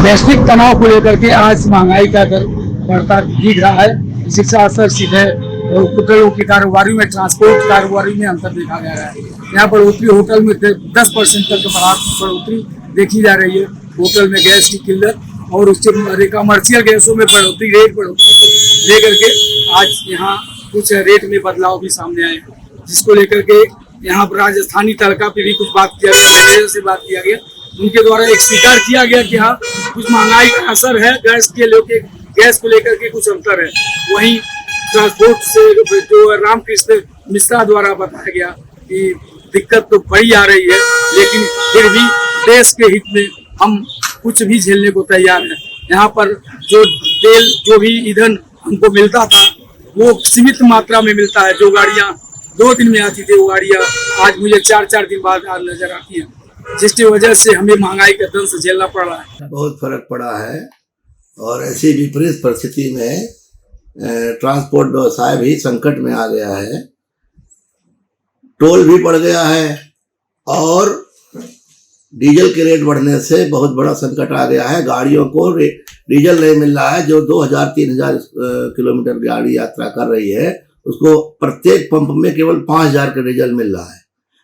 वैश्विक तनाव को लेकर के आज महंगाई का दर बढ़ता दिख रहा है। इसी से असर सीधे होटलों की कारोबारी में, ट्रांसपोर्ट कारोबारी में अंतर देखा गया है। यहाँ बढ़ोतरी होटल में 10% तक बढ़ोतरी देखी जा रही है। होटल में गैस की किल्लत और उससे कमर्शियल गैसों में बढ़ोतरी, रेट बढ़ोतरी को लेकर के आज यहाँ कुछ रेट में बदलाव भी सामने आए, जिसको लेकर के यहाँ पर राजस्थानी तड़का पे भी कुछ बात किया गया, मैनेजर से बात किया गया। उनके द्वारा एक स्वीकार किया गया कि हाँ कुछ महंगाई का असर है, गैस को लेकर के कुछ अंतर है। वहीं ट्रांसपोर्ट से जो रामकृष्ण मिश्रा द्वारा बताया गया कि दिक्कत तो बड़ी आ रही है, लेकिन फिर भी देश के हित में हम कुछ भी झेलने को तैयार हैं। यहाँ पर जो तेल, जो भी ईंधन हमको मिलता था वो सीमित मात्रा में मिलता है। जो गाड़ियाँ 2 दिन में आती थी वो गाड़ियाँ आज मुझे 4-4 दिन बाद नजर आती है, जिसकी वजह से हमें महंगाई का दंश झेलना पड़ रहा है। बहुत फर्क पड़ा है और ऐसी विपरीत परिस्थिति में ट्रांसपोर्ट व्यवसाय भी संकट में आ गया है। टोल भी बढ़ गया है और डीजल के रेट बढ़ने से बहुत बड़ा संकट आ गया है। गाड़ियों को डीजल नहीं मिल रहा है। जो 2000-3000 किलोमीटर गाड़ी यात्रा कर रही है उसको प्रत्येक पंप में केवल 5000 का डीजल मिल रहा है।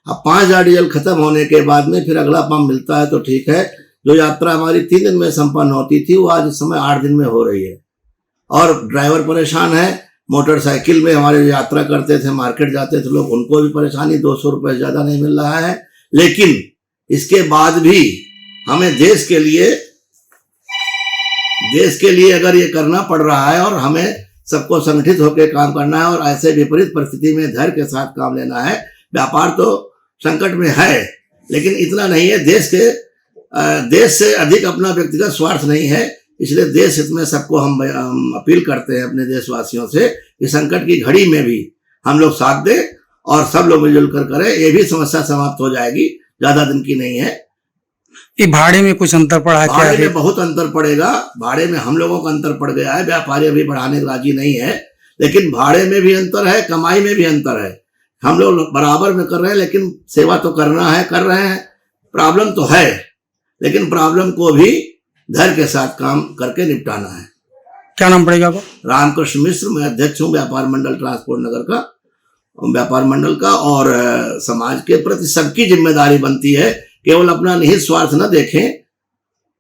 अब 5000 डीजल खत्म होने के बाद में फिर अगला पंप मिलता है तो ठीक है। जो यात्रा हमारी 3 दिन में संपन्न होती थी वो आज इस समय 8 दिन में हो रही है और ड्राइवर परेशान है। मोटरसाइकिल में हमारे जो यात्रा करते थे, मार्केट जाते थे लोग, उनको भी परेशानी, 200 रुपये ज़्यादा नहीं मिल रहा है। लेकिन इसके बाद भी हमें देश के लिए अगर ये करना पड़ रहा है और हमें सबको संगठित होकर काम करना है और ऐसे विपरीत परिस्थिति में धैर्य के साथ काम लेना है। व्यापार तो संकट में है लेकिन इतना नहीं है। देश से अधिक अपना व्यक्तिगत स्वार्थ नहीं है। इसलिए देश हित में सबको हम अपील करते हैं अपने देशवासियों से कि संकट की घड़ी में भी हम लोग साथ दें और सब लोग मिलजुल कर करें। ये भी समस्या समाप्त हो जाएगी, ज्यादा दिन की नहीं है। ये भाड़े में कुछ अंतर पड़ा है? भाड़े में बहुत अंतर पड़ेगा। भाड़े में हम लोगों का अंतर पड़ गया है। व्यापारी अभी बढ़ाने को राजी नहीं है, लेकिन भाड़े में भी अंतर है, कमाई में भी अंतर है। हम लोग बराबर में कर रहे हैं लेकिन सेवा तो करना है, कर रहे हैं। प्रॉब्लम तो है लेकिन प्रॉब्लम को भी धैर्य के साथ काम करके निपटाना है। क्या नाम पड़ेगा आपका? रामकृष्ण मिश्र, मैं अध्यक्ष हूँ व्यापार मंडल ट्रांसपोर्ट नगर का, व्यापार मंडल का। और समाज के प्रति सबकी जिम्मेदारी बनती है, केवल अपना निहित स्वार्थ न देखें।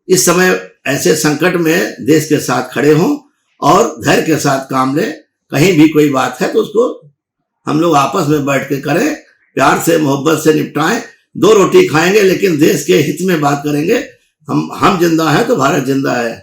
इस समय ऐसे संकट में देश के साथ खड़े हों और धैर्य के साथ काम लें। कहीं भी कोई बात है तो उसको हम लोग आपस में बैठ के करें, प्यार से मोहब्बत से निपटाएं। 2 रोटी खाएंगे लेकिन देश के हित में बात करेंगे। हम जिंदा हैं तो भारत जिंदा है।